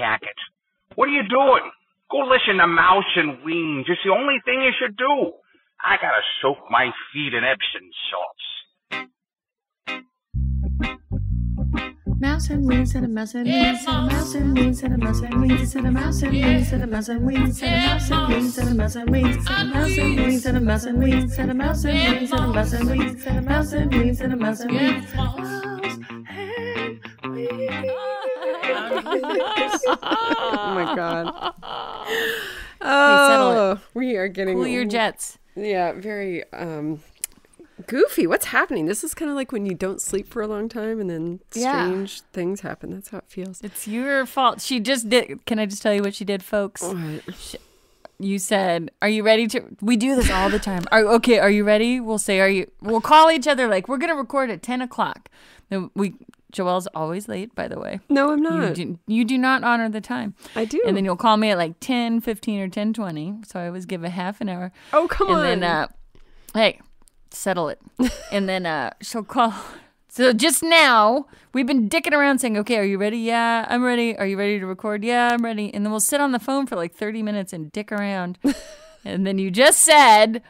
hack it. What are you doing? Go listen to Mouse and Weens. It's the only thing you should do. I gotta soak my feet in Epsom salts. Mouse and Weens and a mouse and Weens and a mouse and Weens and a mouse and Weens and a mouse and Weens and a mouse and Weens and a mouse and Weens and a mouse and Weens and a mouse and Weens and a mouse and Weens and a mouse and Weens and a mouse and Weens and a mouse and Weens and a mouse and Weens. Oh my god. Settle it. We are getting Cool your jets. Yeah, very goofy. What's happening? This is kind of like when you don't sleep for a long time and then strange things happen. That's how it feels. It's your fault. She just did. Can I just tell you what she did, folks? What? You said, "Are you ready to?" We do this all the time. Are you ready? We'll say, "Are you?" We'll call each other like we're gonna record at 10:00. Joelle's always late, by the way. No, I'm not. You do not honor the time. I do. And then you'll call me at like 10:15 or 10:20. So I always give a half an hour. Oh, come on. And then, hey, settle it. And then she'll call. So just now, we've been dicking around saying, okay, are you ready? Yeah, I'm ready. Are you ready to record? Yeah, I'm ready. And then we'll sit on the phone for like 30 minutes and dick around. And then you just said,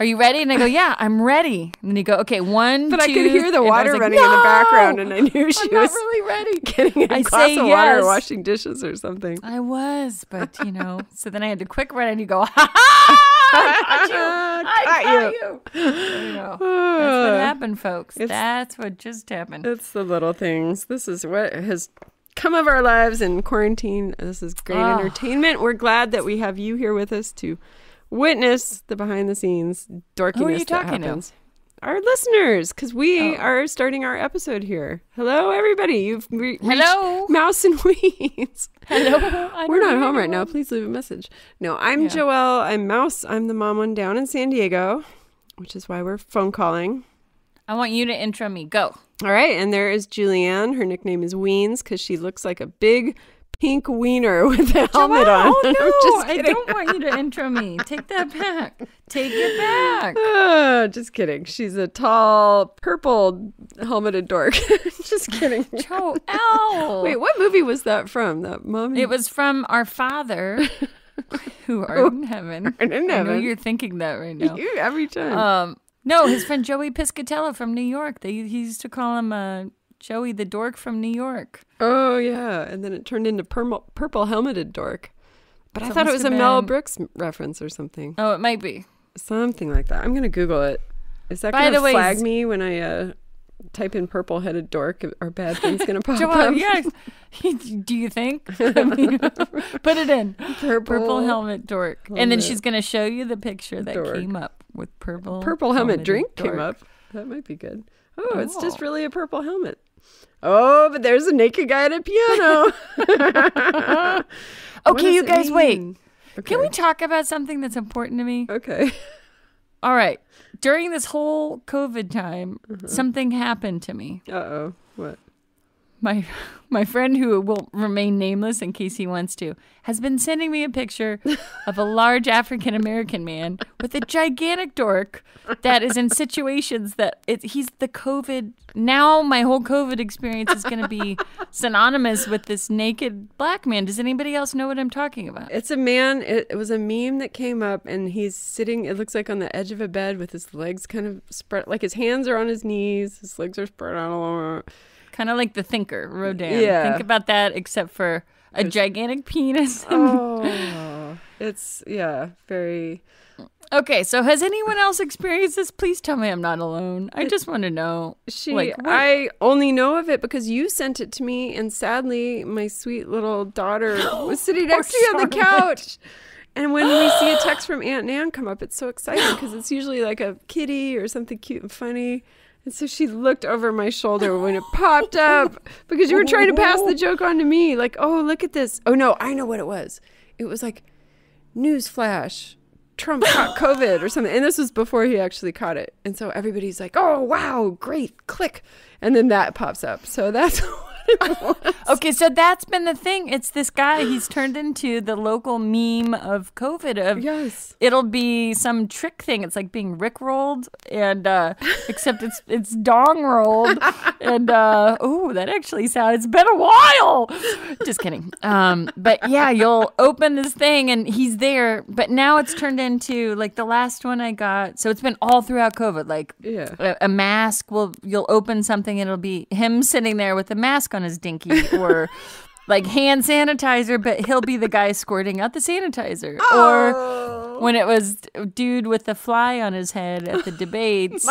are you ready? And I go, yeah, I'm ready. And then you go, okay, 1, but 2. I could hear the water like, running in the background, and I knew she I'm was not really ready. getting a glass of water or washing dishes or something. I was, but so then I had to quick run and you go, ha ha! I got you. That's what happened, folks. That's what just happened. It's the little things. This is what has come of our lives in quarantine. This is great entertainment. We're glad that we have you here with us to witness the behind the scenes dorkiness Who are you that talking happens. Our listeners, because we are starting our episode here. Hello, everybody. You've reached Mouse and Weens. Hello. We're not home right now. Please leave a message. No, I'm Joelle. I'm Mouse. I'm the mom one down in San Diego, which is why we're phone calling. I want you to intro me. Go. All right. And there is Julianne. Her nickname is Weens because she looks like a big pink wiener with a helmet on. Oh, no. I don't want you to intro me. Take that back. Take it back. Just kidding. She's a tall, purple helmeted dork. Just kidding. Joelle. Wait, what movie was that from? That mommy? It was from Our Father, who art in heaven. In heaven. I know you're thinking that right now. You, every time. No, his friend Joey Piscatella from New York. He used to call him Joey the Dork from New York. Oh, yeah. And then it turned into purple helmeted dork. But I thought it was a Mel Brooks reference or something. Oh, it might be. Something like that. I'm going to Google it. Is that going to flag me when I type in purple-headed dork? Are bad things going to pop up? Yes. Do you think? I mean, put it in. Purple helmet dork. And then she's going to show you the picture that came up with purple. Purple helmet drink dork. Came up. That might be good. Oh, it's just really a purple helmet. Oh, but there's a naked guy at a piano. Okay, you guys, wait. Okay. Can we talk about something that's important to me? Okay. All right. During this whole COVID time, something happened to me. Uh-oh. What? My friend, who will remain nameless in case he wants to, has been sending me a picture of a large African-American man with a gigantic dork that is in situations that he's the COVID. Now my whole COVID experience is going to be synonymous with this naked black man. Does anybody else know what I'm talking about? It's a man. It was a meme that came up, and he's sitting, it looks like on the edge of a bed with his legs kind of spread, like his hands are on his knees, his legs are spread out along. Kind of like the Thinker, Rodin. Yeah. Think about that, except for a gigantic penis. Oh, it's, very... Okay, so has anyone else experienced this? Please tell me I'm not alone. I just want to know. I only know of it because you sent it to me, and sadly, my sweet little daughter was sitting next to me on the couch. And when we see a text from Aunt Nan come up, it's so exciting because it's usually like a kitty or something cute and funny. And so she looked over my shoulder when it popped up because you were trying to pass the joke on to me. Like, oh, look at this. Oh, no, I know what it was. It was like, newsflash, Trump caught COVID or something. And this was before he actually caught it. And so everybody's like, oh, wow, great, click. And then that pops up. So that's what Okay, so that's been the thing. It's this guy. He's turned into the local meme of COVID. Yes. It'll be some trick thing. It's like being Rickrolled, and except it's dong rolled. And that actually sounds. It's been a while. Just kidding. But yeah, you'll open this thing and he's there. But now it's turned into like the last one I got. So it's been all throughout COVID. Like a mask. You'll open something and it'll be him sitting there with a mask on his dinky, or like hand sanitizer, but he'll be the guy squirting out the sanitizer. Or when it was dude with the fly on his head at the debates,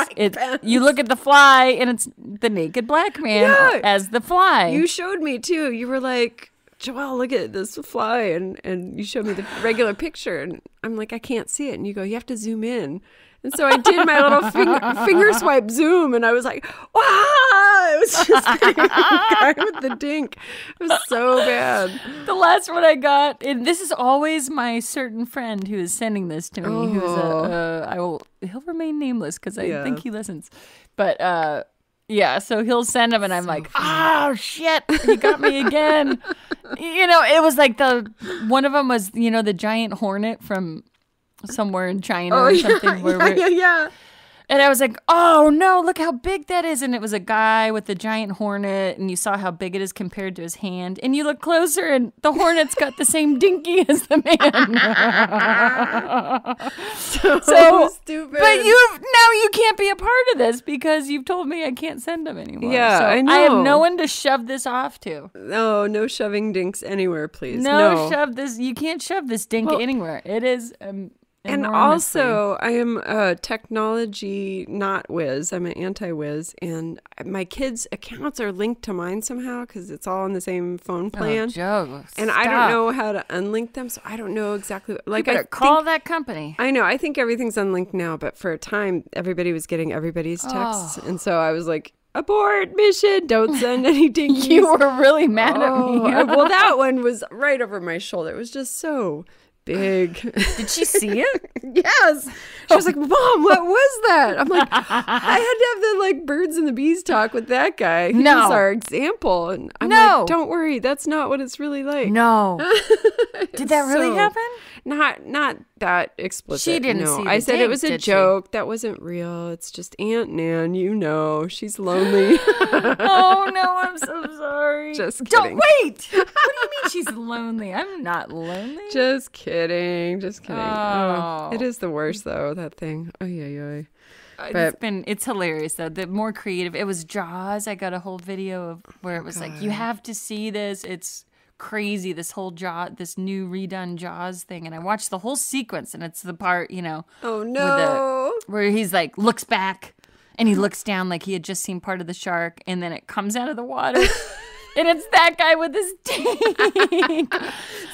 you look at the fly and it's the naked black man as the fly. You showed me too. You were like, Joelle, look at this fly, and you showed me the regular picture, and I'm like, I can't see it, and you go, you have to zoom in. And so I did my little finger swipe zoom, and I was like, wow! It was just the guy with the dink. It was so bad. The last one I got, and this is always my certain friend who is sending this to me, he'll remain nameless because I think he listens. But so he'll send them, and I'm like, oh, shit, he got me again. It was like one of them was, the giant hornet from somewhere in China or something. Yeah. And I was like, oh no, look how big that is. And it was a guy with a giant hornet, and you saw how big it is compared to his hand. And you look closer, and the hornet's got the same dinky as the man. so stupid. But now you can't be a part of this because you've told me I can't send them anymore. Yeah, so I know. I have no one to shove this off to. No shoving dinks anywhere, please. No, shove this. You can't shove this dink anywhere. It is. And also, I am a technology not whiz. I'm an anti-whiz, and my kids' accounts are linked to mine somehow because it's all on the same phone plan. Oh, Joe, and I don't know how to unlink them, so I don't know exactly. Like, you better call that company. I know. I think everything's unlinked now, but for a time, everybody was getting everybody's texts, and so I was like, abort mission, don't send any dinkies. You were really mad at me. Well, that one was right over my shoulder. It was just so big. Did she see it? Yes. She was like, Mom, what was that? I'm like, I had to have the like birds and the bees talk with that guy. He was our example. And I'm like, don't worry, that's not what it's really like. No. Did that really happen? Not that explicit. She didn't see the I said dink, it was a joke. That wasn't real. It's just Aunt Nan, she's lonely. Oh no, I'm so sorry. Just kidding. Don't wait. What do you mean she's lonely? I'm not lonely. Just kidding. Oh. It is the worst though, that thing. Oh yeah. But It's hilarious though. The more creative, it was Jaws. I got a whole video of where it was like, you have to see this. It's crazy, this whole this new redone Jaws thing, and I watched the whole sequence, and it's the part oh no, where he's like looks back and he looks down like he had just seen part of the shark, and then it comes out of the water and it's that guy with his tank.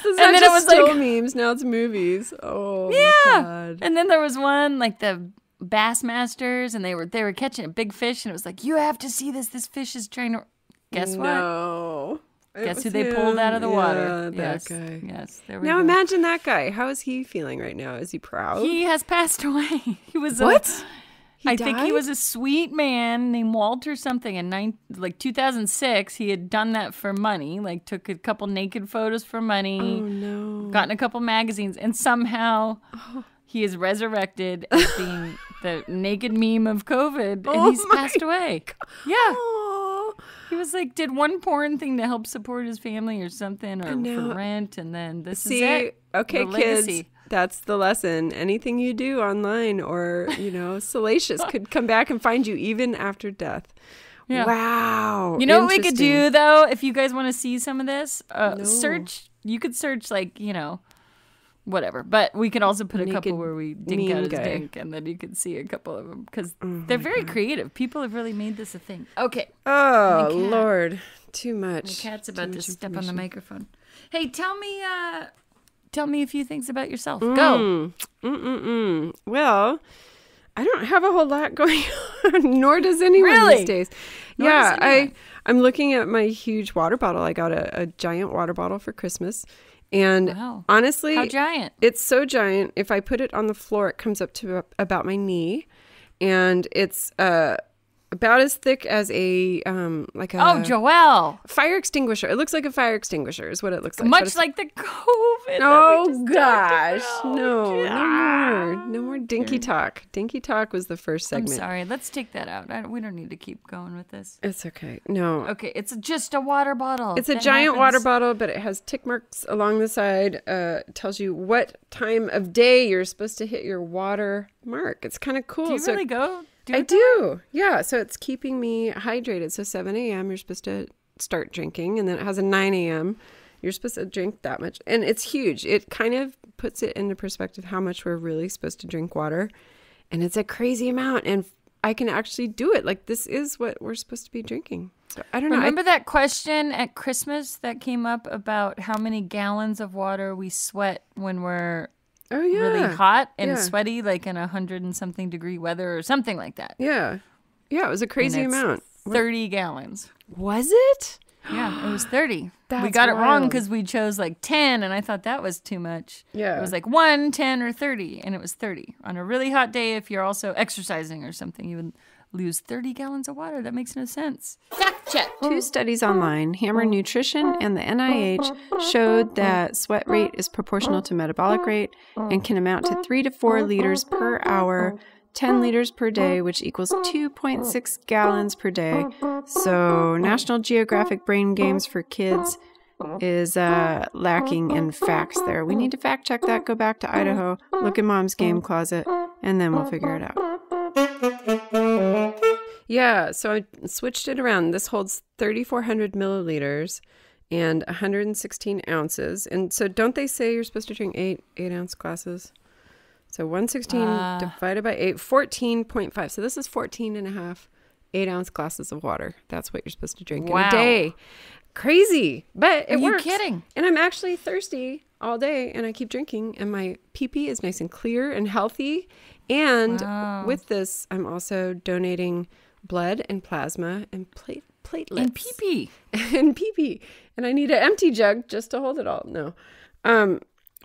So and then it was still like memes, now it's movies. Oh yeah, my God. And then there was one like the Bassmasters, and they were catching a big fish, and it was like, you have to see this fish is trying to guess what. Guess who they pulled out of the water? That guy. Yes, there we go. Now imagine that guy. How is he feeling right now? Is he proud? He has passed away. He was what? I think he was a sweet man named Walter something in 2006. He had done that for money, like took a couple naked photos for money. Oh no! Gotten a couple magazines, and somehow he is resurrected as being the naked meme of COVID, and he's passed away. God. Yeah. Oh. He was like, did one porn thing to help support his family or something, or for rent, and then this is it. Okay, kids, that's the lesson. Anything you do online or, salacious could come back and find you even after death. Yeah. Wow. You know what we could do, though, if you guys want to see some of this? Search. You could search, whatever. But we can also put a couple where we dink out his dink, and then you can see a couple of them because they're very creative. People have really made this a thing. Okay. Oh, Lord. Too much. My cat's about to step on the microphone. Hey, tell me a few things about yourself. Go. Well, I don't have a whole lot going on, nor does anyone these days. I'm looking at my huge water bottle. I got a giant water bottle for Christmas. And honestly, how giant? It's so giant. If I put it on the floor, it comes up to about my knee. And it's about as thick as a like a Joelle. fire extinguisher. It looks like a fire extinguisher is what it looks like. Much like the COVID. Oh gosh, no more dinky talk. Dinky talk was the first segment. I'm sorry. Let's take that out. We don't need to keep going with this. It's okay. No. Okay, it's just a water bottle. It's a giant water bottle, but it has tick marks along the side. It tells you what time of day you're supposed to hit your water mark. It's kind of cool. Do you really go? I do. Yeah. So it's keeping me hydrated. So 7 a.m. you're supposed to start drinking, and then it has a 9 a.m. You're supposed to drink that much. And it's huge. It kind of puts it into perspective how much we're really supposed to drink water. And it's a crazy amount. And I can actually do it. Like, this is what we're supposed to be drinking. So I don't know. Remember that question at Christmas that came up about how many gallons of water we sweat when we're really hot and sweaty, like in 100 and something degree weather or something like that. Yeah. Yeah, it was a crazy amount. 30 gallons. Was it? Yeah, it was 30. That's we got it wrong wild. because we chose like 10, and I thought that was too much. Yeah. It was like 1, 10, or 30, and it was 30. On a really hot day, if you're also exercising or something, you would lose 30 gallons of water. That makes no sense. Fact check. 2 studies online, Hammer Nutrition and the NIH, showed that sweat rate is proportional to metabolic rate and can amount to 3 to 4 liters per hour, 10 liters per day, which equals 2.6 gallons per day. So National Geographic Brain Games for Kids is lacking in facts there. We need to fact check that, go back to Idaho, look in Mom's game closet, and then we'll figure it out. Yeah, so I switched it around. This holds 3,400 milliliters and 116 ounces. And so don't they say you're supposed to drink 8-ounce glasses? So 116 divided by 8, 14.5. So this is 14 and a half 8-ounce glasses of water. That's what you're supposed to drink in a day. Crazy, but it works. Are you kidding? And I'm actually thirsty all day, and I keep drinking, and my pee-pee is nice and clear and healthy. And with this, I'm also donating blood and plasma and platelets. And pee-pee. And pee-pee. And I need an empty jug just to hold it all. No.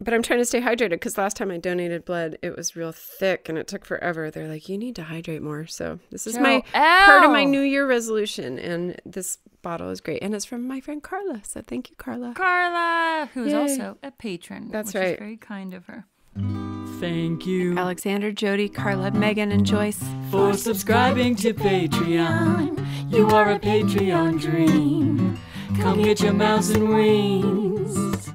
But I'm trying to stay hydrated because last time I donated blood, it was real thick and it took forever. They're like, you need to hydrate more. So this is my part of my New Year resolution. And this bottle is great. And it's from my friend Carla. So thank you, Carla. Carla, who is also a patron. That's which right. Is very kind of her. Thank you Alexander, Jody, Carla, Megan, and Joyce for subscribing to Patreon. You are a Patreon dream. Come get your mouse and wings.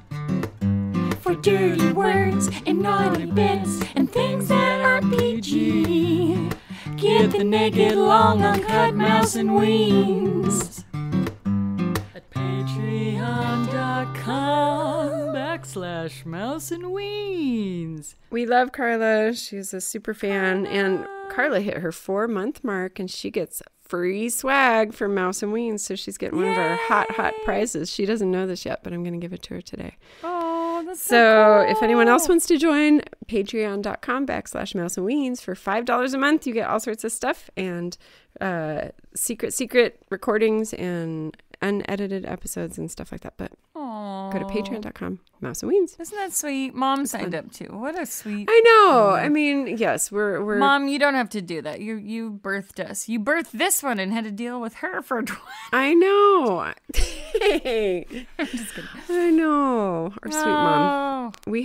For dirty words and naughty bits and things that aren't PG. Get the naked, long, uncut mouse and wings at patreon.com/mouse and wings. We love Carla. She's a super fan. And Carla hit her 4-month mark and she gets free swag for Mouse and Weens. So she's getting one of our hot prizes. She doesn't know this yet, but I'm going to give it to her today. Oh, that's so cool. If anyone else wants to join, patreon.com/Mouse and Weens for $5 a month. You get all sorts of stuff and secret recordings and unedited episodes and stuff like that. But go to patreon.com/Mouse and Weens. Isn't that sweet? Mom signed up too. What a sweet. I know. I mean, yes, we're Mom, you don't have to do that. You birthed us. You birthed this one and had to deal with her for. I know. Hey. I'm just kidding. I know. Our sweet mom. We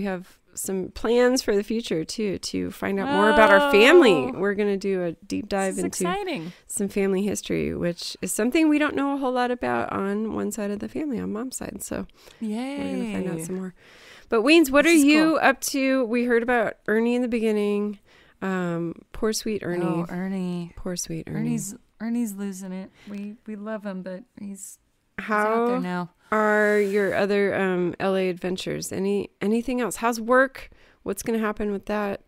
have some plans for the future too to find out more about our family. We're going to do a deep dive into some family history, which is something we don't know a whole lot about on one side of the family, on Mom's side. So we're going to find out some more. But Weens, what are you up to? We heard about Ernie in the beginning. Poor sweet Ernie. Oh, Ernie. Poor sweet Ernie. Ernie's losing it. We love him, but he's out there now. Are your other LA adventures? Anything else? How's work? What's going to happen with that?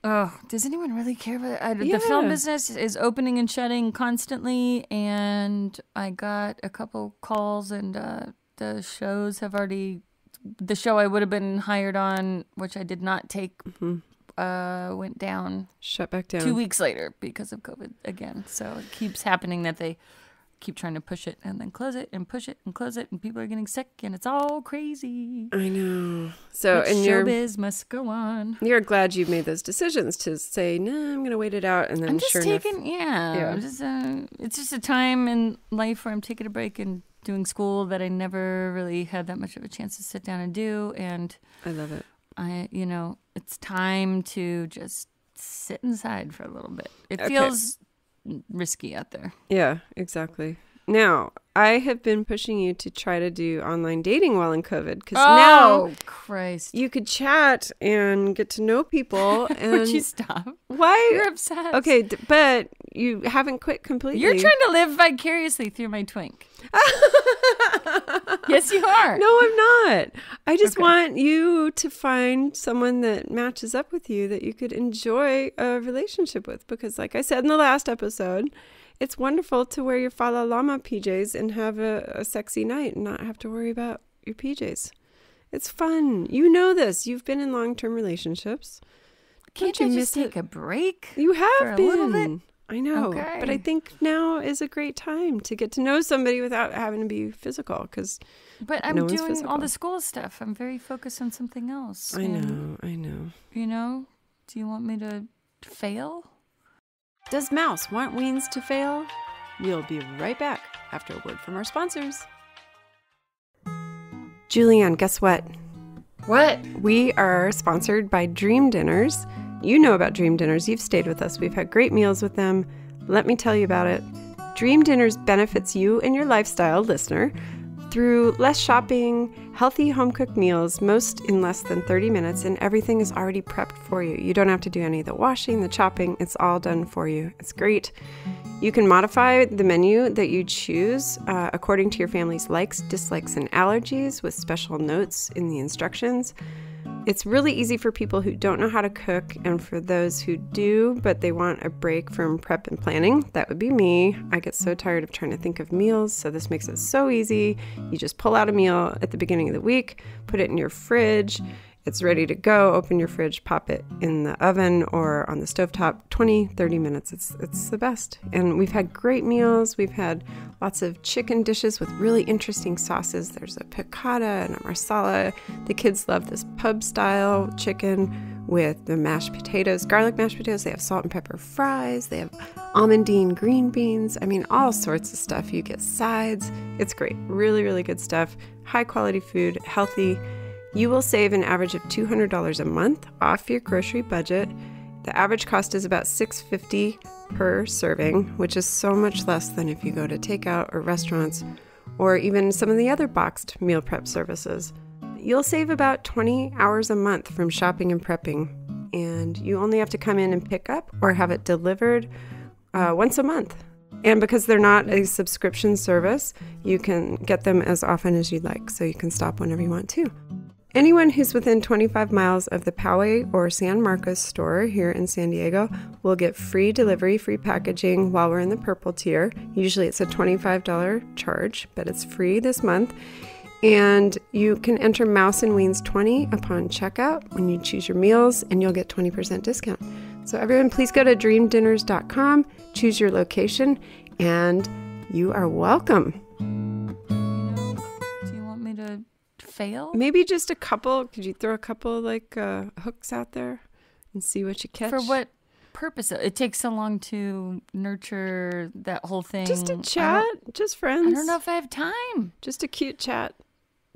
Oh, does anyone really care about it? The film business is opening and shutting constantly, and I got a couple calls, and the shows have already. The show I would have been hired on, which I did not take, went down. Shut back down. 2 weeks later because of COVID again. So it keeps happening that they keep trying to push it and then close it and push it and close it, and people are getting sick, and it's all crazy. I know. So, But and showbiz must go on. you're glad you made those decisions to say, no, I'm going to wait it out. And then I'm just sure taking, enough, it's just a time in life where I'm taking a break and doing school that I never really had that much of a chance to sit down and do. And I love it. it's time to just sit inside for a little bit. It Okay. feels risky out there. Yeah, exactly. Now, I have been pushing you to try to do online dating while in COVID because now Christ. you could chat and get to know people. And Would you stop? why? You're obsessed. Okay, but you haven't quit completely. You're trying to live vicariously through my twink. Yes, you are. No, I'm not. I just want you to find someone that matches up with you that you could enjoy a relationship with. Because like I said in the last episode, it's wonderful to wear your Fala Lama PJs and have a sexy night and not have to worry about your PJs. It's fun. You know this. You've been in long-term relationships. Can't Don't I you just miss take it? a break? You for have a been. little bit? I know. Okay. But I think now is a great time to get to know somebody without having to be physical because But I'm no one's doing all physical. the school stuff. I'm very focused on something else. I And, know. You know, do you want me to fail? Does Mouse want Weens to fail? We'll be right back after a word from our sponsors. Julianne, guess what? What? We are sponsored by Dream Dinners. You know about Dream Dinners. You've stayed with us. We've had great meals with them. Let me tell you about it. Dream Dinners benefits you and your lifestyle listener through less shopping, healthy home-cooked meals, most in less than 30 minutes, and everything is already prepped for you. You don't have to do any of the washing, the chopping. It's all done for you. It's great. You can modify the menu that you choose according to your family's likes, dislikes, and allergies with special notes in the instructions. It's really easy for people who don't know how to cook and for those who do, but they want a break from prep and planning. That would be me. I get so tired of trying to think of meals, so this makes it so easy. You just pull out a meal at the beginning of the week, put it in your fridge. It's ready to go. Open your fridge, pop it in the oven or on the stovetop. 20, 30 minutes. It's the best. And we've had great meals. We've had lots of chicken dishes with really interesting sauces. There's a piccata and a marsala. The kids love this pub-style chicken with the mashed potatoes, garlic mashed potatoes. They have salt and pepper fries. They have almondine green beans. I mean, all sorts of stuff. You get sides. It's great. Really, really good stuff. High quality food, healthy. You will save an average of $200 a month off your grocery budget. The average cost is about $6.50 per serving, which is so much less than if you go to takeout or restaurants or even some of the other boxed meal prep services. You'll save about 20 hours a month from shopping and prepping, and you only have to come in and pick up or have it delivered once a month. And because they're not a subscription service, you can get them as often as you'd like, so you can stop whenever you want to. Anyone who's within 25 miles of the Poway or San Marcos store here in San Diego will get free delivery, free packaging while we're in the purple tier. Usually it's a $25 charge, but it's free this month. And you can enter Mouse and Weens 20 upon checkout when you choose your meals, and you'll get 20% discount. So everyone, please go to dreamdinners.com, choose your location, and you are welcome. Do you want me to fail? Maybe just a couple. Could you throw a couple hooks out there and see what you catch? For what purpose? It takes so long to nurture that whole thing. Just a chat, just friends. I don't know if I have time. Just a cute chat.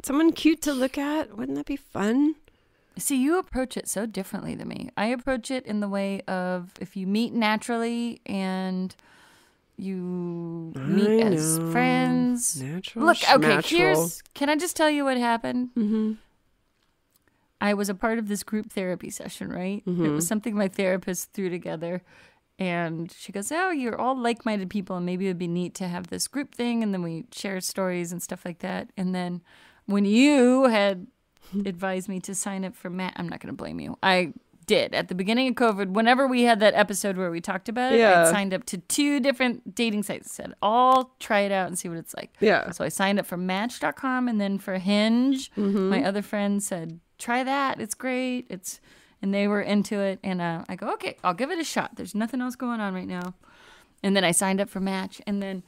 Someone cute to look at. Wouldn't that be fun? See, you approach it so differently than me. I approach it in the way of if you meet naturally and you meet as friends. Natural. Look, okay, schmatchel. can I just tell you what happened? Mm-hmm. I was a part of this group therapy session, right? Mm-hmm. It was something my therapist threw together. And she goes, oh, you're all like-minded people, and maybe it would be neat to have this group thing. And then we share stories and stuff like that. And then when you had advised me to sign up for I'm not going to blame you. I did. At the beginning of COVID, whenever we had that episode where we talked about it, I signed up to 2 different dating sites. Said, I'll try it out and see what it's like. Yeah. So I signed up for Match.com, and then for Hinge, my other friend said, try that. It's great. And they were into it. And I go, okay, I'll give it a shot. There's nothing else going on right now. And then I signed up for Match. And then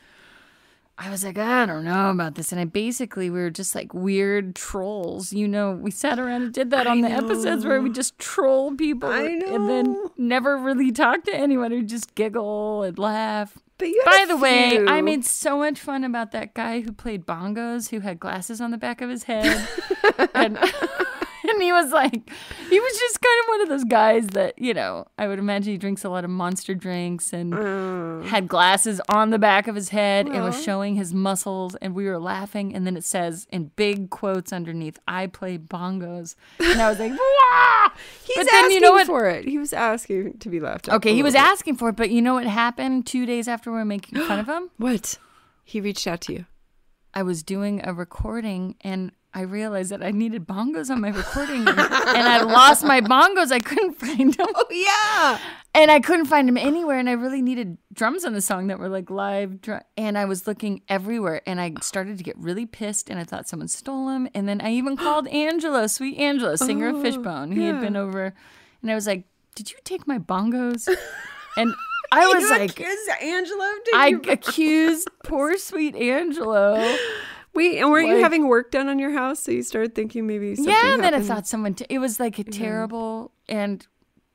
I was like, I don't know about this. And we were just like weird trolls. You know, we sat around and did that on the episodes where we just troll people. I know. And then never really talk to anyone. We just giggle and laugh. But you By had the a way, few. I made so much fun about that guy who played bongos, who had glasses on the back of his head. and he was just kind of one of those guys that, you know, I would imagine he drinks a lot of Monster drinks and had glasses on the back of his head and was showing his muscles. And we were laughing. And then it says in big quotes underneath, I play bongos. And I was like, wow! He's asking for it. He was asking to be left out. Okay, he was asking for it. But you know what happened 2 days after we were making fun of him? What? He reached out to you. I was doing a recording and I realized that I needed bongos on my recording and I lost my bongos. I couldn't find them. Oh, yeah. And I couldn't find them anywhere. And I really needed drums on the song that were like live. And I was looking everywhere and I started to get really pissed and I thought someone stole them. And then I even called Angelo, sweet Angelo, singer of Fishbone. He had been over and I was like, did you take my bongos? And I was like, Angelo? Accused poor sweet Angelo. Wait, and weren't you having work done on your house? So you started thinking maybe something and then I happened? thought someone... it was like a terrible... And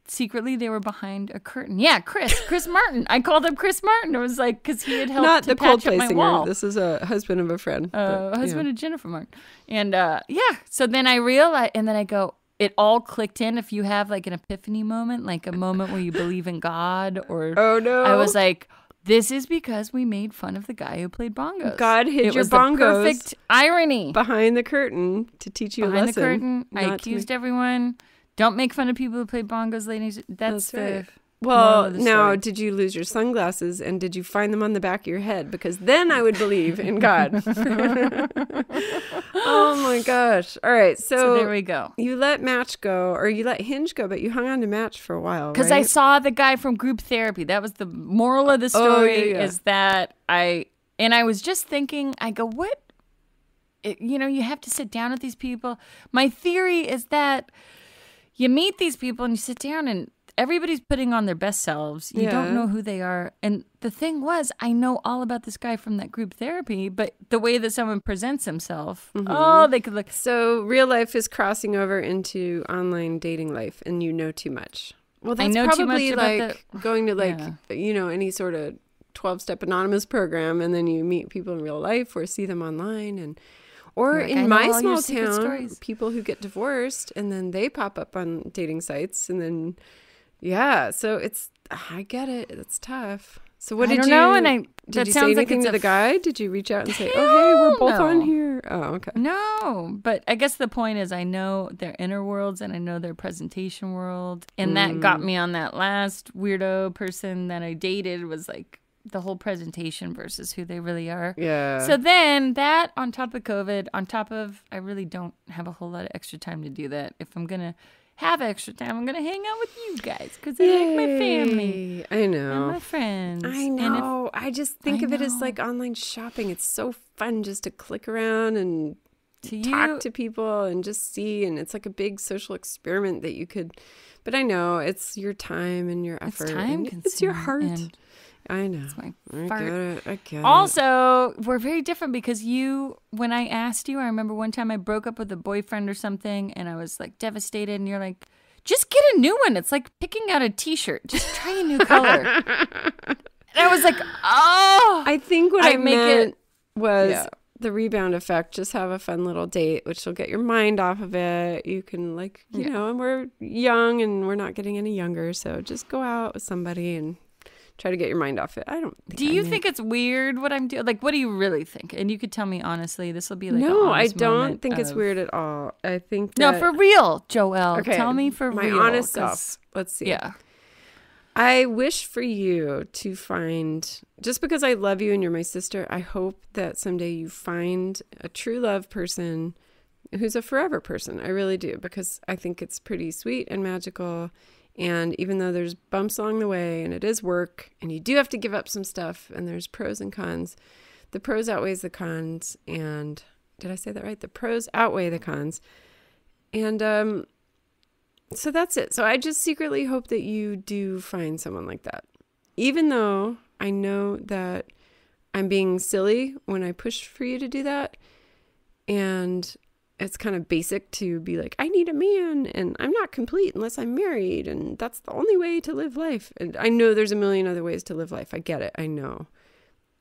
secretly they were behind a curtain. Yeah, Chris Martin. I called up Chris Martin. It was like... Because he had helped Not to the patch up Coldplay my singer. wall. This is a husband of a friend. Husband of Jennifer Martin. And so then I realized... And then I go... It all clicked in. If you have like an epiphany moment, like a moment where you believe in God or... Oh, no. I was like... This is because we made fun of the guy who played bongos. God hid it your was the bongos perfect irony. behind the curtain to teach you a Behind lesson. the curtain, I not to accused everyone. Don't make fun of people who play bongos, ladies. That's the right. moral Well, of the now, story. did you lose your sunglasses and did you find them on the back of your head? Because then I would believe in God. Oh my gosh. All right. So there we go. You let Match go, or you let Hinge go, but you hung on to Match for a while, Because right? I saw the guy from group therapy. That was the moral of the story is that I was just thinking, I go, what? You have to sit down with these people. My theory is that you meet these people and you sit down and everybody's putting on their best selves. You don't know who they are. And the thing was, I know all about this guy from that group therapy, but the way that someone presents himself, they could look. So real life is crossing over into online dating life, and you know too much. Well, that's know too probably much about like going to any sort of 12-step anonymous program, and then you meet people in real life or see them online, or Like, I in know my all your small secret town, stories. people who get divorced and then they pop up on dating sites, and then so I get it. It's tough. So what did I don't you know, and did that you say sounds like anything it's to the a guy? Did you reach out and say, "Oh, hey, we're both on no. here"? Oh, okay. No, but I guess the point is I know their inner worlds and I know their presentation world. And that got me on that last weirdo person that I dated was like the whole presentation versus who they really are. Yeah. So then that on top of COVID, on top of I really don't have a whole lot of extra time to do that. If I'm going to have extra time, I'm going to hang out with you guys because I like my family. I know. And my friends. I And know. I just think of it as know. like online shopping. It's so fun just to click around and to talk you, to people and just see. And it's like a big social experiment that you could. But I know it's your time and your effort. it's time and it's your heart. consuming, and I know. it's my I fart. get it. I get it. Also, we're very different because when I asked you, I remember one time I broke up with a boyfriend or something and I was like devastated and you're like, just get a new one. It's like picking out a t-shirt. Just try a new color. And I was like, oh. I think what I I make meant it- was Yeah. the rebound effect. Just have a fun little date, which will get your mind off of it. You can and we're young and we're not getting any younger. So just go out with somebody and try to get your mind off it. I don't think Do you think it's weird what I'm doing? Like, what do you really think? And you could tell me honestly. This will be like No, an I honest don't moment think it's of- weird at all. I think No, that, for real, Joelle. Okay, Tell me for my real. honest 'cause- self. Let's see. Yeah. I wish for you to find, just because I love you and you're my sister, I hope that someday you find a true love person who's a forever person. I really do, because I think it's pretty sweet and magical. And even though there's bumps along the way and it is work and you do have to give up some stuff and there's pros and cons, the pros outweighs the cons. And did I say that right? The pros outweigh the cons. And so that's it. So I just secretly hope that you do find someone like that. Even though I know that I'm being silly when I push for you to do that. And it's kind of basic to be like, I need a man and I'm not complete unless I'm married. And that's the only way to live life. And I know there's a million other ways to live life. I get it. I know.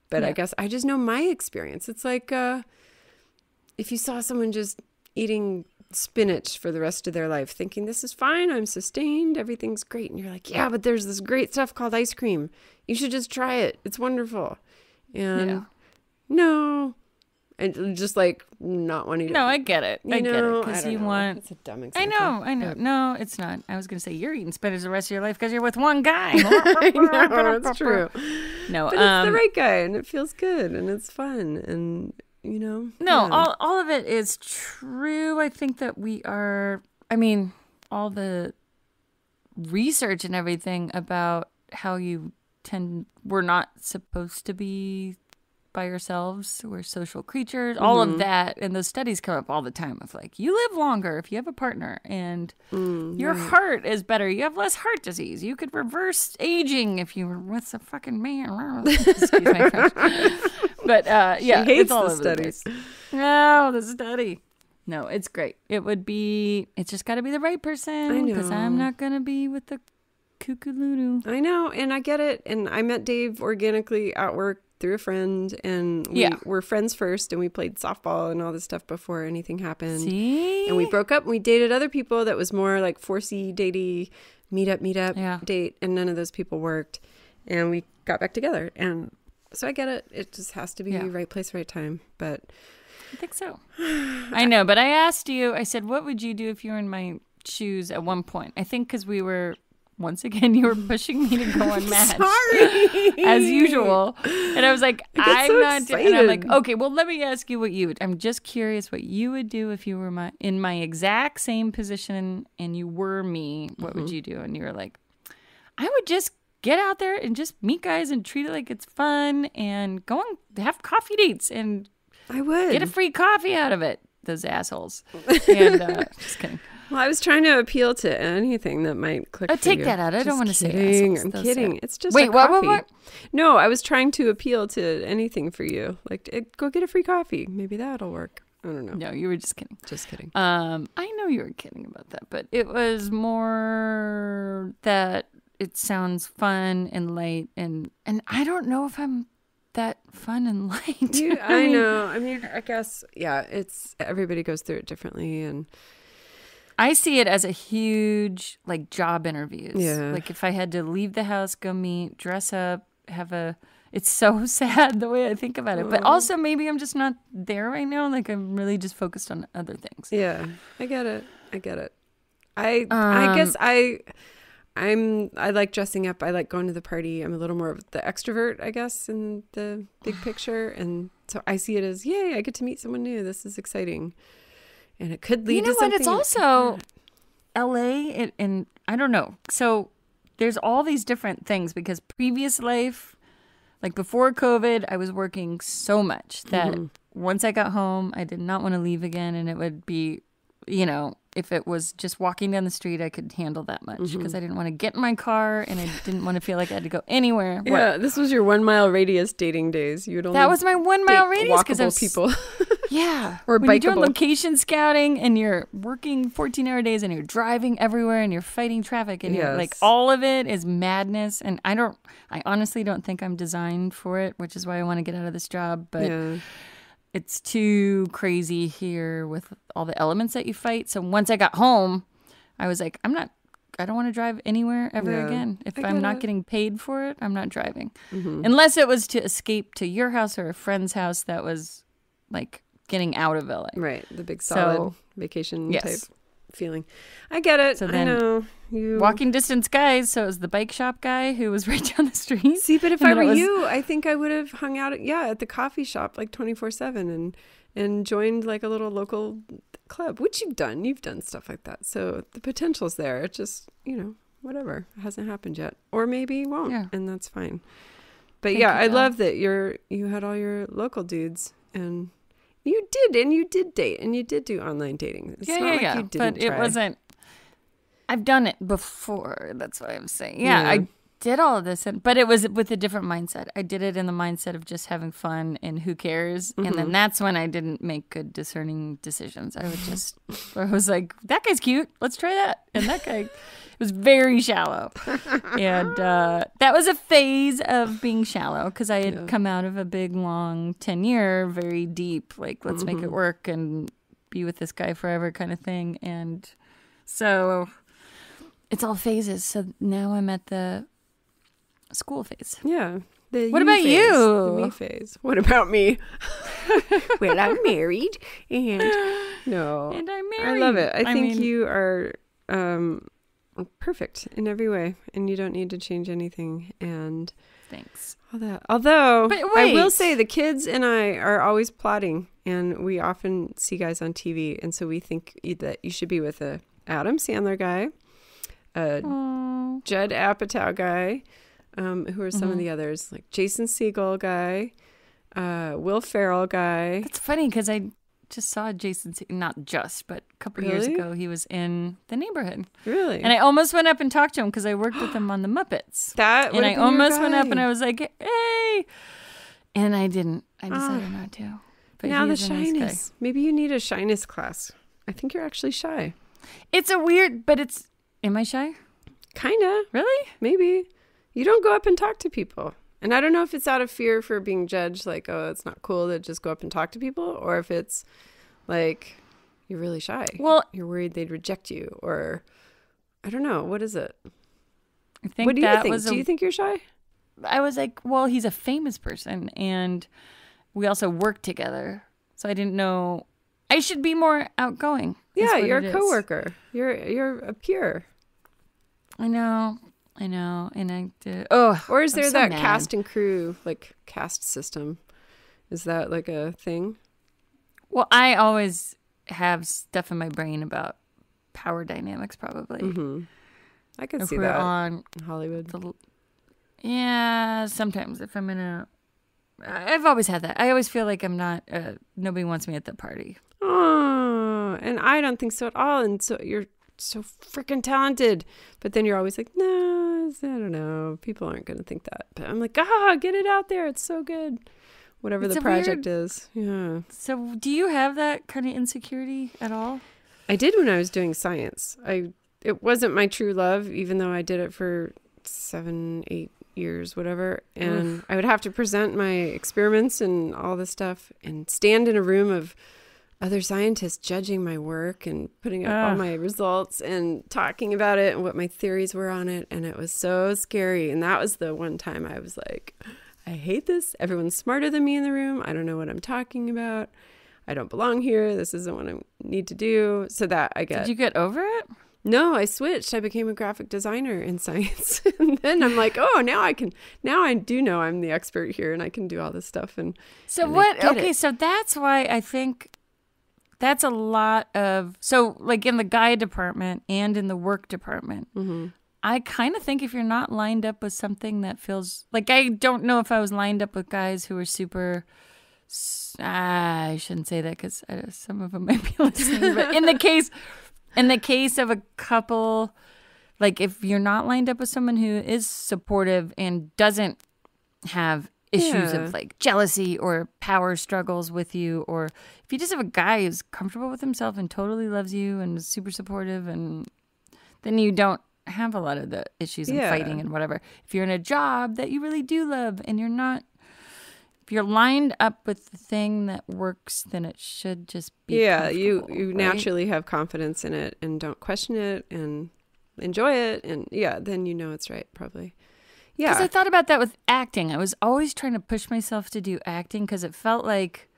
But I guess I just know my experience. It's like if you saw someone just eating spinach for the rest of their life, thinking this is fine, I'm sustained, everything's great. And you're like, yeah, but there's this great stuff called ice cream. You should just try it. It's wonderful. And no. And just like not wanting to. No, I get it. I get it. Because you want. It's a dumb example. I know. No, it's not. I was going to say you're eating spinach the rest of your life because you're with one guy. I know, it's true. No, but it's the right guy and it feels good and it's fun and, you know. No, all of it is true. I think that we are, I mean, all the research and everything about how we're not supposed to be by ourselves. We're social creatures, all of that. And those studies come up all the time of like, you live longer if you have a partner and your heart is better. You have less heart disease. You could reverse aging if you were with a fucking man. Excuse my French. But yeah, hates it's all the over studies. The place. No, the study. No, it's great. It's just got to be the right person because I'm not going to be with the cuckoo-loodoo. I know. And I get it. And I met Dave organically at work through a friend, and we were friends first, and we played softball and all this stuff before anything happened. See? And we broke up and we dated other people that was more like 4C datey, meetup date, and none of those people worked. And we got back together. And so I get it. It just has to be right place, right time. But I think so. I know, but I asked you, I said, what would you do if you were in my shoes at one point? I think because we were, once again, you were pushing me to go unmatched. Sorry. As usual. And I was like, I'm not doing it. And I'm like, okay, well, let me ask you what you would. I'm just curious what you would do if you were in my exact same position and you were me. What would you do? And you were like, I would just get out there and just meet guys and treat it like it's fun and go and have coffee dates and I would get a free coffee out of it. Those assholes. And just kidding. Well, I was trying to appeal to anything that might click for take you. that out. I don't want to say assholes. I'm kidding. It's just a coffee. What? No, I was trying to appeal to anything for you. Like, go get a free coffee. Maybe that'll work. I don't know. No, you were just kidding. Just kidding. I know you were kidding about that, but it was more that it sounds fun and light, and I don't know if I'm that fun and light. I know. I mean, I guess, it's everybody goes through it differently, and I see it as a huge, like, job interviews. Yeah. Like, if I had to leave the house, go meet, dress up, it's so sad the way I think about it. But also, maybe I'm just not there right now. Like, I'm really just focused on other things. Yeah, I get it. I guess I like dressing up. I like going to the party. I'm a little more of the extrovert, I guess, in the big picture. And so I see it as, yay, I get to meet someone new. This is exciting. And it could lead to something. It's also LA and I don't know. So there's all these different things because previous life, like before COVID, I was working so much that once I got home, I did not want to leave again. And it would be, if it was just walking down the street, I could handle that much because I didn't want to get in my car and I didn't want to feel like I had to go anywhere. Yeah, this was your 1 mile radius dating days. That was my 1 mile radius because I was people. Yeah. Or when bikeable. you're doing location scouting and you're working 14-hour days and you're driving everywhere and you're fighting traffic and you're like all of it is madness. And I honestly don't think I'm designed for it, which is why I want to get out of this job. But it's too crazy here with all the elements that you fight. So once I got home, I was like, I don't want to drive anywhere ever again. If I'm not getting paid for it, I'm not driving. Unless it was to escape to your house or a friend's house that was like getting out of LA. Right. The big solid vacation type feeling. I get it. So then, I know. Walking distance guys. So it was the bike shop guy who was right down the street. See, but if I were you, I think I would have hung out at the coffee shop like 24/7 and joined like a little local club, which you've done. You've done stuff like that. So the potential's there. It just, whatever. It hasn't happened yet. Or maybe won't. Yeah. And that's fine. But I love that you had all your local dudes and you did date and you did do online dating. It's not like you didn't but it try. wasn't. I've done it before. That's what I'm saying. Yeah, I did all of this, but it was with a different mindset. I did it in the mindset of just having fun and who cares. And then that's when I didn't make good discerning decisions. I was like, that guy's cute. Let's try that. And that guy was very shallow. And that was a phase of being shallow because I had come out of a big, long 10-year, very deep, like, let's make it work and be with this guy forever kind of thing. And so it's all phases. So now I'm at the school phase. Yeah. What about phase, you? The me phase. What about me? Well, I'm married and no. And I'm married. I love it. I think you are perfect in every way and you don't need to change anything and thanks. All that. Although but I will say the kids and I are always plotting and we often see guys on TV and so we think that you should be with a Adam Sandler guy, a Judd Apatow guy, who are some of the others, like Jason Segel guy, Will Ferrell guy. That's funny because I just saw Jason, not just, but a couple years ago, he was in The Neighborhood. Really? And I almost went up and talked to him because I worked with him on The Muppets. And I almost went up and I was like, hey. And I didn't. I decided not to. But now the shyness. Nice maybe you need a shyness class. I think you're actually shy. It's a weird, but it's, am I shy? Kinda. Really? Maybe. You don't go up and talk to people. And I don't know if it's out of fear for being judged, like, oh, it's not cool to just go up and talk to people, or if it's like you're really shy. Well, you're worried they'd reject you, or I don't know. What is it? I think what do you think? Do you think you're shy? I was like, well, he's a famous person, and we also work together, so I didn't know. I should be more outgoing. Yeah, you're a coworker. You're a peer. I know, and I did. Oh, or is there that mad. cast and crew, like caste system? Is that like a thing? Well, I always have stuff in my brain about power dynamics, probably. Mm-hmm. I can if see we're that on in Hollywood. Yeah, sometimes if I'm in a, I've always had that. I always feel like I'm not. Nobody wants me at the party. Oh, and I don't think so at all. And so you're so freaking talented, but then you're always like, no, I don't know. People aren't going to think that. But I'm like, get it out there. It's so good. Whatever the project is. Yeah. So do you have that kind of insecurity at all? I did when I was doing science. It wasn't my true love, even though I did it for 7-8 years, whatever. And I would have to present my experiments and all this stuff and stand in a room of other scientists judging my work and putting up all my results and talking about it and what my theories were on it. And it was so scary. And that was the one time I was like, I hate this. Everyone's smarter than me in the room. I don't know what I'm talking about. I don't belong here. This isn't what I need to do. So that I get. Did you get over it? No, I switched. I became a graphic designer in science. And then I'm like, oh, now I do know I'm the expert here and I can do all this stuff. And so so that's why I think that's a lot of, so like in the guy department and in the work department, I kind of think if you're not lined up with something that feels like, I don't know if I was lined up with guys who were super, I shouldn't say that because some of them might be listening, but in the case of a couple, like if you're not lined up with someone who is supportive and doesn't have issues of like jealousy or power struggles with you, or if you just have a guy who's comfortable with himself and totally loves you and is super supportive, and then you don't have a lot of the issues and fighting and whatever. If you're in a job that you really do love and you're not, if you're lined up with the thing that works, then it should just be you right? naturally have confidence in it and don't question it and enjoy it, and then you know it's right, probably. Yeah, because I thought about that with acting. I was always trying to push myself to do acting because it felt like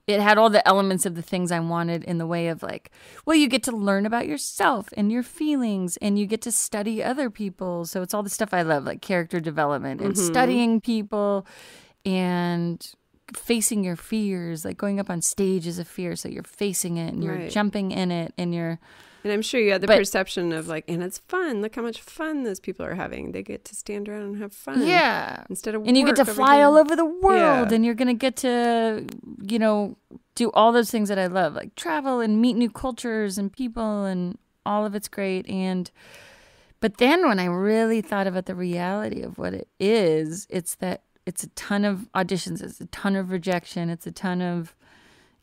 it had all the elements of the things I wanted in the way of like, well, you get to learn about yourself and your feelings and you get to study other people. So it's all the stuff I love, like character development and studying people and facing your fears, like going up on stage is a fear. So you're facing it and you're jumping in it and you're... And I'm sure you had the perception of like, and it's fun. Look how much fun those people are having. They get to stand around and have fun. Yeah. Instead of and you get to fly all over the world, Yeah. and you're going to get to, do all those things that I love, like travel and meet new cultures and people, and all of it's great. But then when I really thought about the reality of what it is, it's that it's a ton of auditions, it's a ton of rejection, it's a ton of,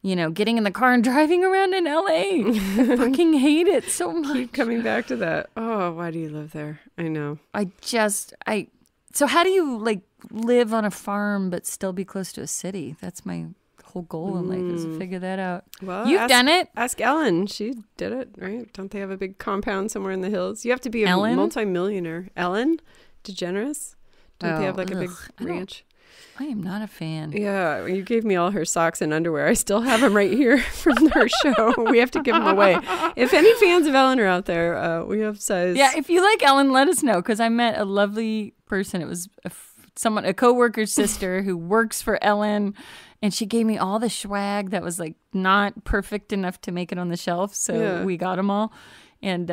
getting in the car and driving around in LA. I fucking hate it so much. Keep coming back to that. Oh, why do you live there? I know. So how do you live on a farm but still be close to a city? That's my whole goal in life, is to figure that out. Well, you've done it. Ask Ellen. She did it, right? Don't they have a big compound somewhere in the hills? You have to be a multimillionaire. Ellen DeGeneres? Don't they have a big ranch? I am not a fan. Yeah, you gave me all her socks and underwear. I still have them right here from her show. We have to give them away. If any fans of Ellen are out there, we have size. Yeah, if you like Ellen, let us know, because I met a lovely person. It was a coworker's sister who works for Ellen, and she gave me all the swag that was not perfect enough to make it on the shelf. So we got them all, and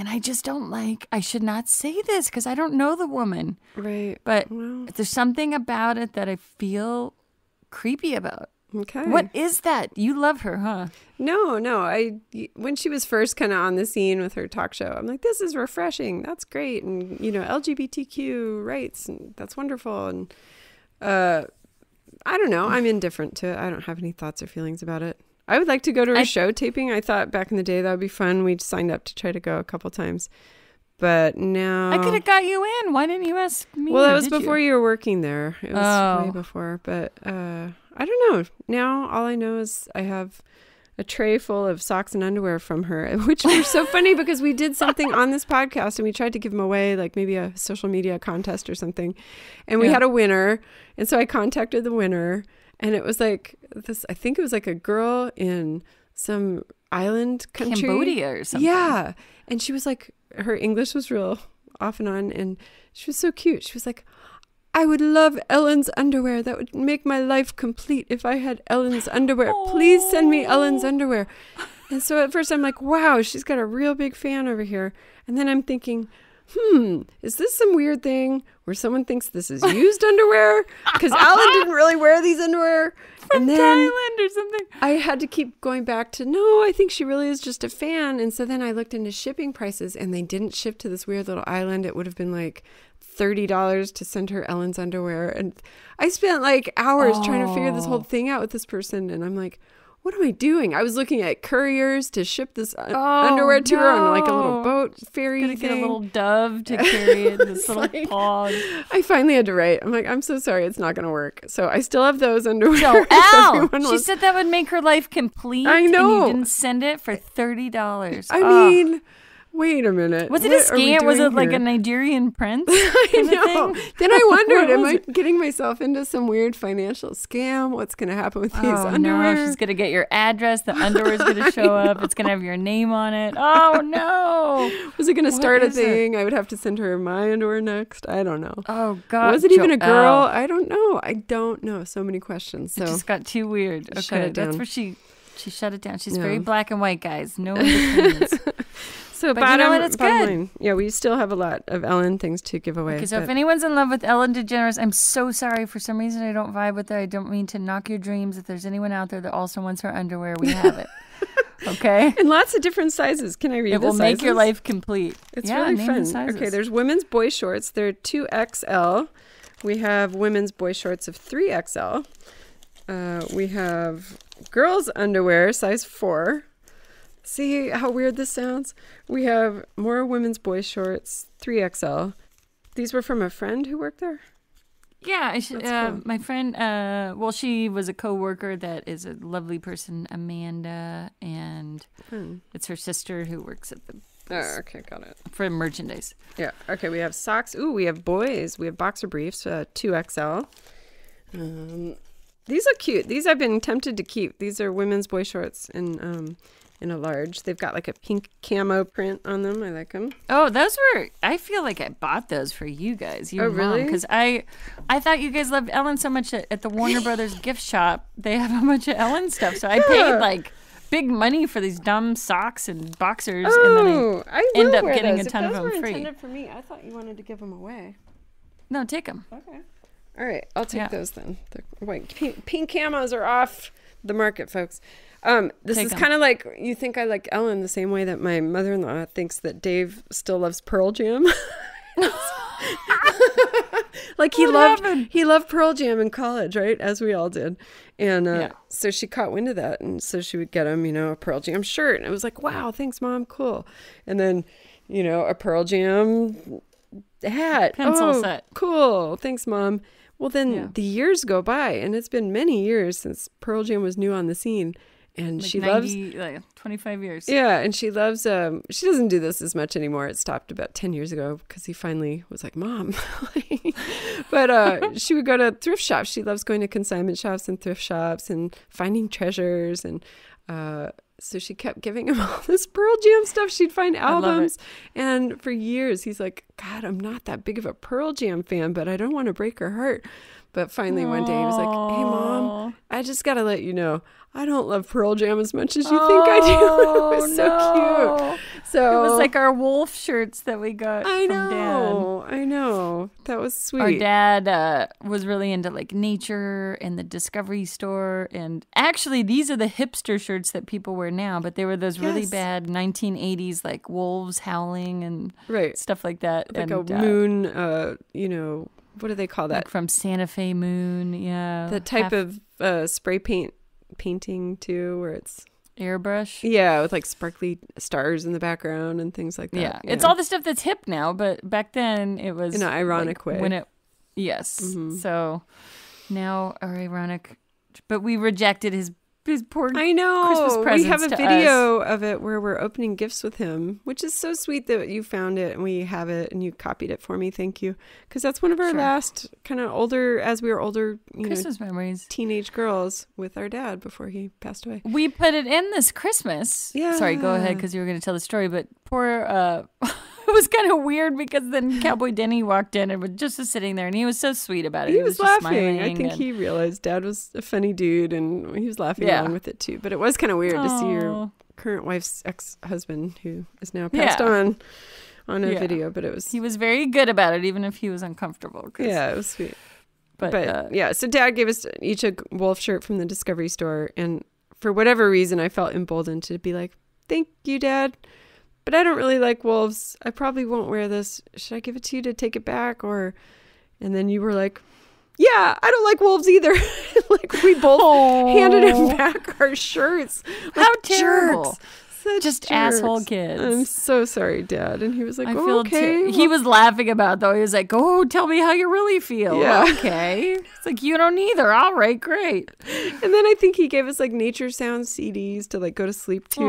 I just don't I should not say this because I don't know the woman. Right. But there's something about it that I feel creepy about. Okay. What is that? You love her, huh? No. When she was first kind of on the scene with her talk show, I'm like, this is refreshing. That's great. And, LGBTQ rights, and that's wonderful. And I don't know. I'm indifferent to it. I don't have any thoughts or feelings about it. I would like to go to her show taping. I thought back in the day that would be fun. We signed up to try to go a couple times. But now... I could have got you in. Why didn't you ask me? Well, that was before you were working there. It was way before. But I don't know. Now all I know is I have a tray full of socks and underwear from her, which were so funny because we did something on this podcast and we tried to give them away, maybe a social media contest or something. And we had a winner. And so I contacted the winner. And it was this, I think it was a girl in some island country. Cambodia or something. Yeah. And she was her English was real off and on. And she was so cute. She was like, I would love Ellen's underwear. That would make my life complete if I had Ellen's underwear. Please send me Ellen's underwear. And so at first I'm like, wow, she's got a real big fan over here. And then I'm thinking, is this some weird thing where someone thinks this is used underwear? Because Alan didn't really wear these underwear. From Thailand or something. I had to keep going back to, no, I think she really is just a fan. And so then I looked into shipping prices and they didn't ship to this weird little island. It would have been $30 to send her Ellen's underwear. And I spent hours trying to figure this whole thing out with this person. And I'm like, what am I doing? I was looking at couriers to ship this underwear to her on a little boat ferry thing. Get a little dove to carry it in this little pod. I finally had to write. I'm like, I'm so sorry, it's not going to work. So I still have those underwear. Joelle, she said that would make her life complete. I know. And you didn't send it for $30. I mean... Wait a minute. Was it a scam? Was it a Nigerian prince? I know. Then I wondered, am I getting myself into some weird financial scam? What's going to happen with these underwear? No, she's going to get your address. The underwear's going to show up. It's going to have your name on it. Oh, no. Was it going to start a thing? I would have to send her my underwear next. I don't know. Oh, God. Was it even a girl? I don't know. So many questions. So it just got too weird. Okay, shut it down. That's where she shut it down. She's very black and white, guys. No in-betweens. So bottom line. Yeah, we still have a lot of Ellen things to give away. Okay, so if anyone's in love with Ellen DeGeneres, I'm so sorry. For some reason, I don't vibe with her. I don't mean to knock your dreams. If there's anyone out there that also wants her underwear, we have it. Okay? In lots of different sizes. Can I read the sizes? It will make your life complete. It's really fun. Okay, there's women's boy shorts. They're 2XL. We have women's boy shorts of 3XL. We have girls' underwear, size 4. See how weird this sounds? We have more women's boy shorts, 3XL. These were from a friend who worked there? Yeah, cool. My friend, she was a coworker that is a lovely person, Amanda, and it's her sister who works at the... Oh, okay, got it. For merchandise. Yeah, okay, we have socks. Ooh, we have boys. We have boxer briefs, 2XL. These are cute. These I've been tempted to keep. These are women's boy shorts in a large. They've got a pink camo print on them. I like them. Oh, those were... I feel like I bought those for you guys. Really? Because I thought you guys loved Ellen so much at the Warner Brothers gift shop. They have a bunch of Ellen stuff. So I paid big money for these dumb socks and boxers. And then I end up getting a ton of them free. If those were intended for me, I thought you wanted to give them away. No, take them. Okay. All right, I'll take those then. The white pink camos are off the market, folks. This Take is 'em. kind of like, you think I like Ellen the same way that my mother-in-law thinks that Dave still loves Pearl Jam. Like he loved Pearl Jam in college, right? As we all did. And so she caught wind of that, and so she would get him, a Pearl Jam shirt, and it was like, wow, thanks, Mom, cool. And then, a Pearl Jam hat, Pencil set, cool, thanks, Mom. Well, then the years go by, and it's been many years since Pearl Jam was new on the scene. And like she 25 years. Yeah, and she loves, she doesn't do this as much anymore. It stopped about 10 years ago because he finally was like, Mom. But she would go to thrift shops. She loves going to consignment shops and thrift shops and finding treasures. And so she kept giving him all this Pearl Jam stuff. She'd find albums. And for years, he's like, God, I'm not that big of a Pearl Jam fan, but I don't want to break her heart. But finally one day he was like, hey, Mom, I just got to let you know, I don't love Pearl Jam as much as you think I do. It was so cute. So it was like our wolf shirts that we got from Dad. I know. That was sweet. Our dad was really into like nature and the Discovery Store. And actually, these are the hipster shirts that people wear now. But they were those really bad 1980s like wolves howling and stuff like that. Like a moon, what do they call that? Like from Santa Fe Moon, yeah. The type of spray painting too, where it's airbrush. Yeah, with like sparkly stars in the background and things like that. Yeah, it's all the stuff that's hip now, but back then it was in an ironic way. So now our ironic, but we rejected his poor Christmas presents. We have a video of it where we're opening gifts with him, which is so sweet that you found it and we have it and you copied it for me. Thank you. Because that's one of our last kind of older, as we were older, Christmas memories. Teenage girls with our dad before he passed away. We put it in this Christmas. Yeah. Sorry, go ahead because you were going to tell the story, but poor... It was kind of weird because then Cowboy Denny walked in and was just sitting there and he was so sweet about it. He was laughing. I think he realized Dad was a funny dude and he was laughing along with it too. But it was kind of weird to see your current wife's ex-husband, who is now passed on a video. But it was... He was very good about it, even if he was uncomfortable. Yeah, it was sweet. But so Dad gave us each a wolf shirt from the Discovery Store. And for whatever reason, I felt emboldened to be like, thank you, Dad. But I don't really like wolves. I probably won't wear this. Should I give it to you to take it back? And then you were like, yeah, I don't like wolves either. Like we both handed him back our shirts. Like, how terrible. Jerks. Just asshole kids. I'm so sorry, Dad. And he was like, okay. He was laughing about it, though. He was like, tell me how you really feel. Yeah. Okay. It's like, you don't either. All right, great. And then I think he gave us like nature sound CDs to like go to sleep to.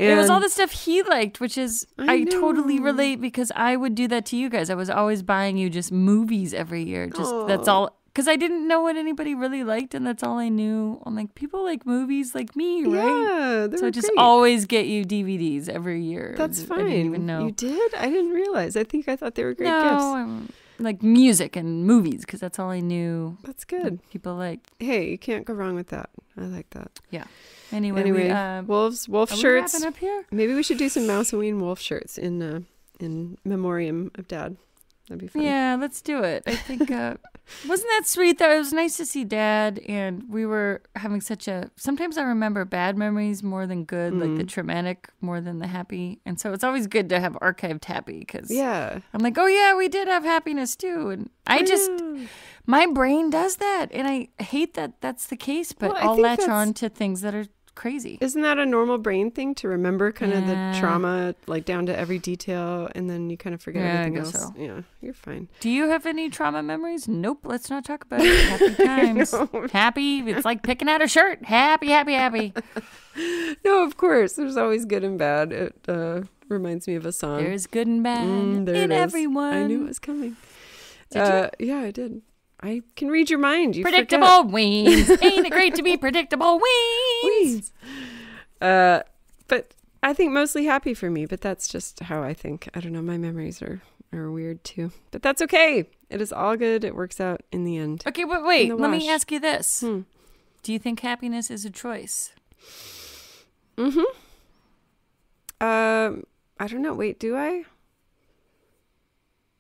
It was all the stuff he liked, which is, I totally relate because I would do that to you guys. I was always buying you just movies every year. That's all. Because I didn't know what anybody really liked, and that's all I knew. I'm like, people like movies like me, right? Yeah, so I just always get you DVDs every year. That's fine. I didn't even know. You did? I didn't realize. I thought they were great gifts. Like music and movies, because that's all I knew. That's good. People like. Hey, you can't go wrong with that. I like that. Yeah. Anyway, wolf shirts. Are we wrapping up here? Maybe we should do some Mouse and Ween wolf shirts in memoriam of Dad. That'd be fun. Yeah, let's do it. I think, wasn't that sweet though? It was nice to see Dad, and we were having sometimes I remember bad memories more than good, like the traumatic more than the happy. And so it's always good to have archived happy because I'm like, oh yeah, we did have happiness too. And my brain does that. And I hate that that's the case, but I'll latch on to things that are crazy. Isn't that a normal brain thing to remember kind of the trauma like down to every detail and then you kind of forget everything else? So. Yeah, you're fine. Do you have any trauma memories? Nope, let's not talk about it. Happy times. Happy, it's like picking out a shirt. Happy, happy, happy. No, of course. There's always good and bad. It reminds me of a song. There's good and bad in everyone. I knew it was coming. Did you? Yeah, I did. I can read your mind. You predictable forget. Weens. Ain't it great to be predictable? Weens. But I think mostly happy for me, but that's just how I think. I don't know. My memories are weird too, but that's okay. It is all good. It works out in the end. Okay, but wait. Let me ask you this. Do you think happiness is a choice? Mm-hmm. I don't know. Wait, do I?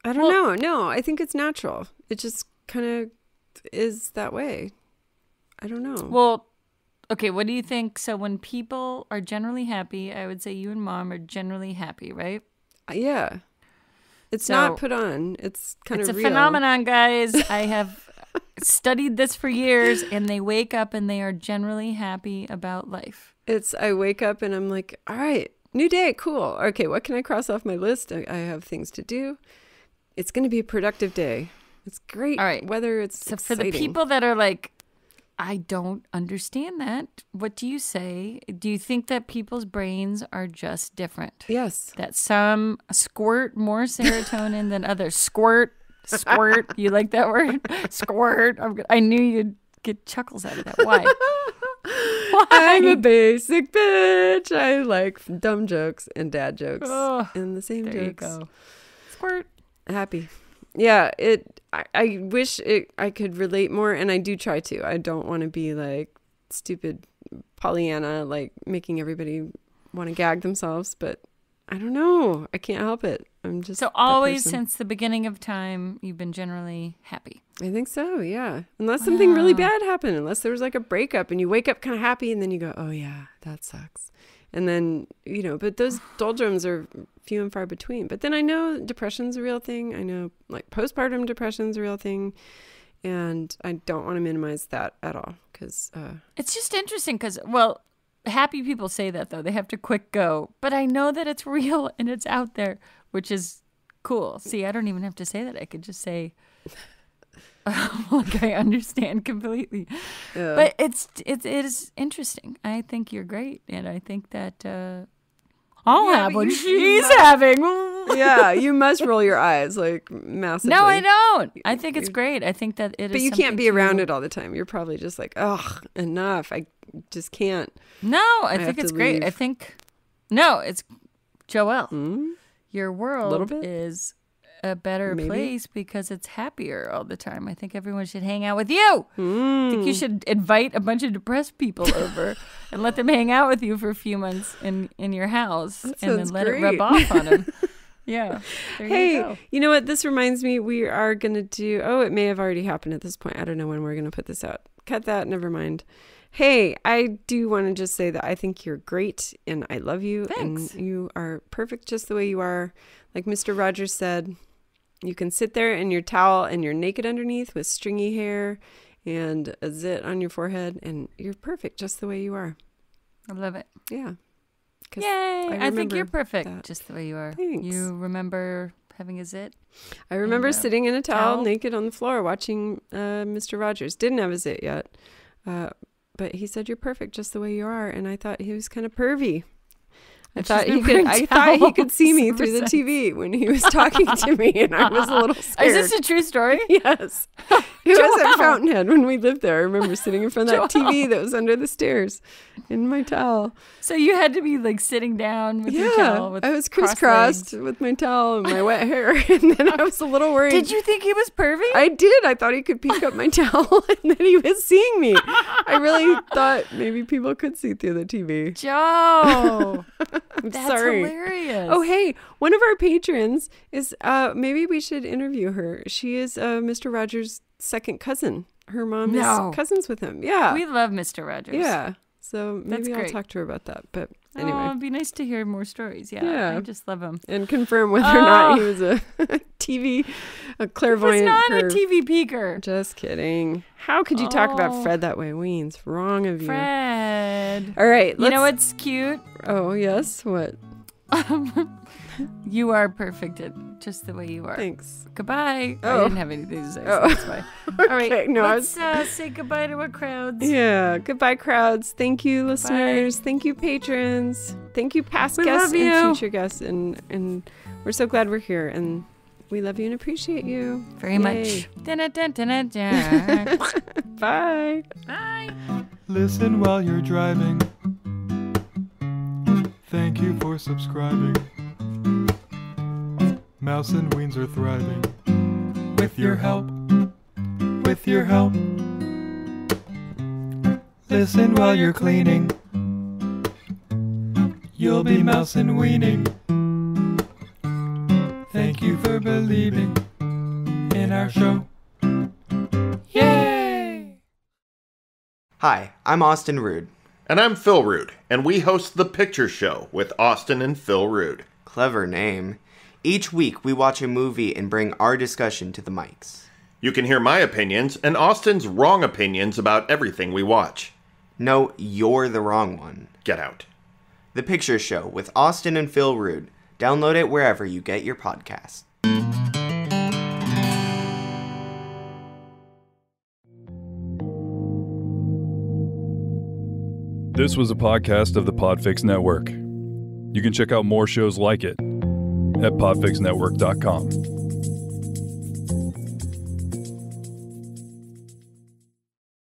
I don't know. No, I think it's natural. It just kind of is that way. I don't know. Well, Okay, what do you think? So when people are generally happy, I would say you and Mom are generally happy, right? Yeah. It's So, not put on. It's kind of It's a real. phenomenon, guys. I have studied this for years, and they wake up and they are generally happy about life. I wake up and I'm like, all right, new day, cool. Okay, what can I cross off my list? I have things to do. It's going to be a productive day. It's great. All right. Whether it's So for exciting. the people that are like, I don't understand that, what do you say? Do you think that people's brains are just different? Yes. That some squirt more serotonin than others? Squirt. You like that word? Squirt. I knew you'd get chuckles out of that. Why? I'm a basic bitch. I like dumb jokes and dad jokes and the same There jokes. you go. Squirt. Happy. Yeah, I wish I could relate more, and I do try to. I don't want to be like stupid Pollyanna, like making everybody want to gag themselves, but I don't know. I can't help it. I'm just So that always person. since the beginning of time, you've been generally happy. I think so, yeah. Unless something really bad happened, unless there was like a breakup and you wake up kind of happy and then you go, oh yeah, that sucks. And then, but those doldrums are few and far between. But then I know depression's a real thing. I know like postpartum depression's a real thing. And I don't want to minimize that at all because It's just interesting because, well, happy people say that though. They have to quick go. But I know that it's real and it's out there, which is cool. See, I don't even have to say that. I could just say, like I understand completely. But it is interesting. I think you're great, and I think that I'll have what she's having. yeah, you must roll your eyes like massively. No, I don't. I think it's great. I think that it is. But you can't something be around it all the time. You're probably just like, ugh, enough. I just can't. No, I have think it's to great. leave. I think no, it's Joelle. Mm-hmm. Your world Little bit? is a better Maybe. place because it's happier all the time. I think everyone should hang out with you. I think you should invite a bunch of depressed people over and let them hang out with you for a few months in your house and then sounds let it great. rub off on them. Yeah. There you Hey, go. you know what? This reminds me, we are going to do, it may have already happened at this point. I don't know when we're going to put this out. Cut that. Never mind. Hey, I do want to just say that I think you're great and I love you. Thanks. And you are perfect just the way you are. Like Mr. Rogers said, you can sit there in your towel and you're naked underneath with stringy hair and a zit on your forehead and you're perfect just the way you are. I love it. Yeah. 'Cause Yay. I think you're remember perfect that. just the way you are. Thanks. You remember having a zit? I remember And, sitting in a towel towel? naked on the floor watching Mr. Rogers. Didn't have a zit yet. But he said, you're perfect just the way you are. And I thought he was kind of pervy. I And thought she's he been could. wearing I thought he could see me towels through the ever TV when he was talking to me, and I was a little scared. Is this a true story? Yes. He was at Joelle. Fountainhead when we lived there. I remember sitting in front of that Joelle. TV that was under the stairs in my towel. So you had to be like sitting down with your towel. With I was crossed crisscrossed legs. with my towel and my wet hair, and then I was a little worried. Did you think he was pervy? I did. I thought he could peek up my towel and that he was seeing me. I really thought maybe people could see through the TV. Joe, I'm that's sorry. hilarious. Oh, hey, one of our patrons is, maybe we should interview her. She is Mr. Rogers' second cousin. Her mom No. is cousins with him. Yeah. We love Mr. Rogers. Yeah. So That's maybe I'll great. talk to her about that. But Oh, anyway. it'd be nice to hear more stories. Yeah. Yeah. I just love him. And confirm whether or not he Oh. was a TV, a He was clairvoyant. not perv. a TV peeker. Just kidding. How could you talk about Oh. Fred that way? Weens, wrong of you. Fred. All right. You know let's- what's cute? Oh, yes. What? You are perfect at just the way you are. Thanks. Goodbye. I Oh. didn't have anything to say. So Oh. that's why. All right. Okay, no, I let's say goodbye to our crowds. Yeah. Goodbye, crowds. Thank you, listeners. Thank you, patrons. Thank you, past We guests love you. and future guests. And we're so glad we're here. And we love you and appreciate you. Very Yay. much. Dun-dun-dun-dun-dun. Bye. Bye. Listen while you're driving. Thank you for subscribing. Mouse and Weens are thriving. With your help. With your help. Listen while you're cleaning. You'll be mouse and weaning. Thank you for believing in our show. Yay! Hi, I'm Austin Rude. And I'm Phil Rude, and we host The Picture Show with Austin and Phil Rude. Clever name. Each week, we watch a movie and bring our discussion to the mics. You can hear my opinions and Austin's wrong opinions about everything we watch. No, you're the wrong one. Get out. The Picture Show with Austin and Phil Rude. Download it wherever you get your podcasts. This was a podcast of the Podfix Network. You can check out more shows like it at podfixnetwork.com.